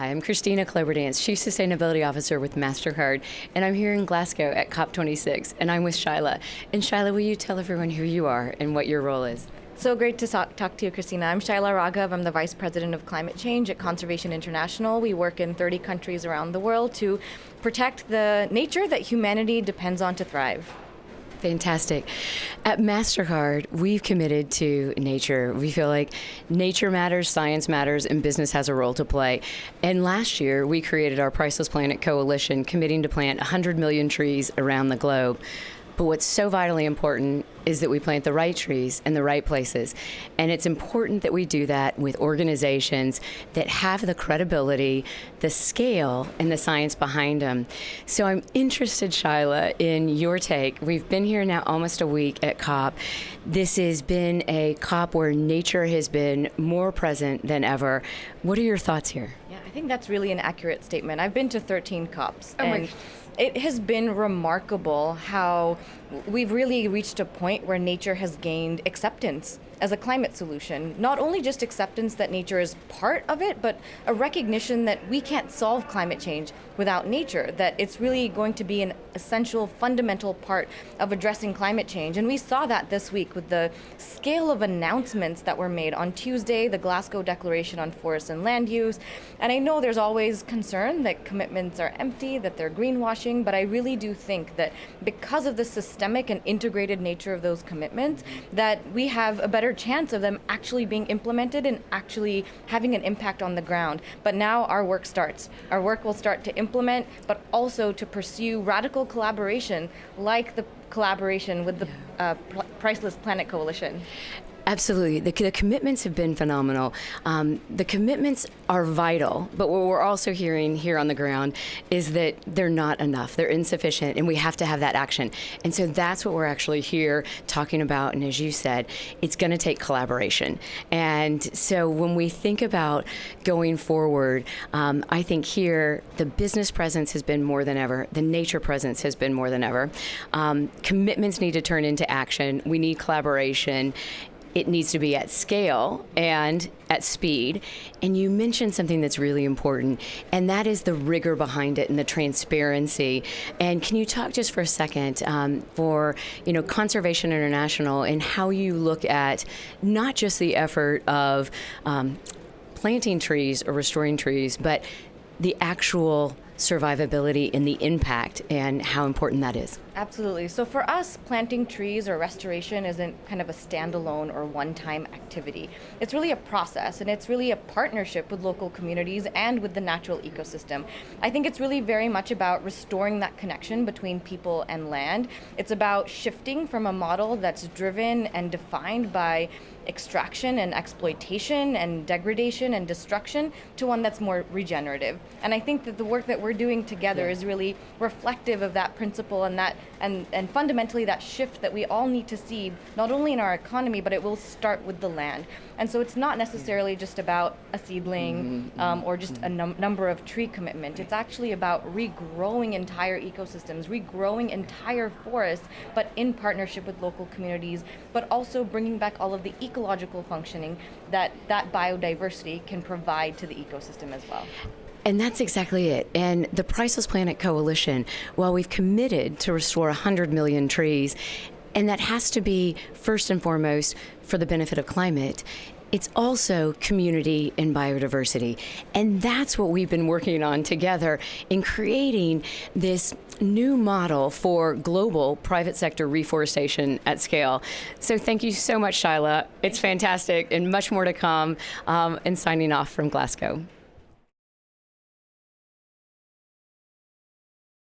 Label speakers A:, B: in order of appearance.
A: Hi, I'm Kristina Kloberdanz, Chief Sustainability Officer with Mastercard, and I'm here in Glasgow at COP26, and I'm with Shyla. And Shyla, will you tell everyone who you are and what your role is?
B: So great to talk to you, Kristina. I'm Shyla Raghav. I'm the Vice President of Climate Change at Conservation International. We work in 30 countries around the world to protect the nature that humanity depends on to thrive.
A: Fantastic. At Mastercard, we've committed to nature. We feel like nature matters, science matters, and business has a role to play. And last year, we created our Priceless Planet Coalition, committing to plant 100 million trees around the globe. But what's so vitally important is that we plant the right trees in the right places. And it's important that we do that with organizations that have the credibility, the scale, and the science behind them. So I'm interested, Shyla, in your take. We've been here now almost a week at COP. This has been a COP where nature has been more present than ever. What are your thoughts here?
B: Yeah, I think that's really an accurate statement. I've been to 13 COPs.
A: Oh my
B: It has been remarkable how we've really reached a point where nature has gained acceptance as a climate solution. Not only just acceptance that nature is part of it, but a recognition that we can't solve climate change without nature, that it's really going to be an essential, fundamental part of addressing climate change. And we saw that this week with the scale of announcements that were made on Tuesday, the Glasgow Declaration on Forests and Land Use. And I know there's always concern that commitments are empty, that they're greenwashing, but I really do think that because of the systemic and integrated nature of those commitments, that we have a better chance of them actually being implemented and actually having an impact on the ground. But now our work starts. Our work will start to implement, but also to pursue radical collaboration like the collaboration with the Priceless Planet Coalition.
A: Absolutely. The commitments have been phenomenal. The commitments are vital, but what we're also hearing here on the ground is that they're not enough. They're insufficient, and we have to have that action. And so that's what we're actually here talking about. And as you said, it's going to take collaboration. And so when we think about going forward, I think here the business presence has been more than ever. The nature presence has been more than ever. Commitments need to turn into action. We need collaboration. It needs to be at scale and at speed. And you mentioned something that's really important, and that is the rigor behind it and the transparency. And can you talk just for a second for Conservation International and how you look at not just the effort of planting trees or restoring trees, but the actual survivability and the impact and how important that is?
B: Absolutely. So for us, planting trees or restoration isn't kind of a standalone or one-time activity. It's really a process, and it's really a partnership with local communities and with the natural ecosystem. I think it's really very much about restoring that connection between people and land. It's about shifting from a model that's driven and defined by extraction and exploitation and degradation and destruction to one that's more regenerative. And I think that the work that we're doing together is really reflective of that principle and that and fundamentally that shift that we all need to see, not only in our economy, but it will start with the land. And so it's not necessarily just about a seedling or just a number of tree commitment. It's actually about regrowing entire ecosystems, regrowing entire forests, but in partnership with local communities, but also bringing back all of the ecological functioning that biodiversity can provide to the ecosystem as well.
A: And that's exactly it. And the Priceless Planet Coalition, while we've committed to restore 100 million trees, and that has to be first and foremost for the benefit of climate, it's also community and biodiversity. And that's what we've been working on together in creating this new model for global private sector reforestation at scale. So thank you so much, Shyla. It's fantastic and much more to come. And signing off from Glasgow.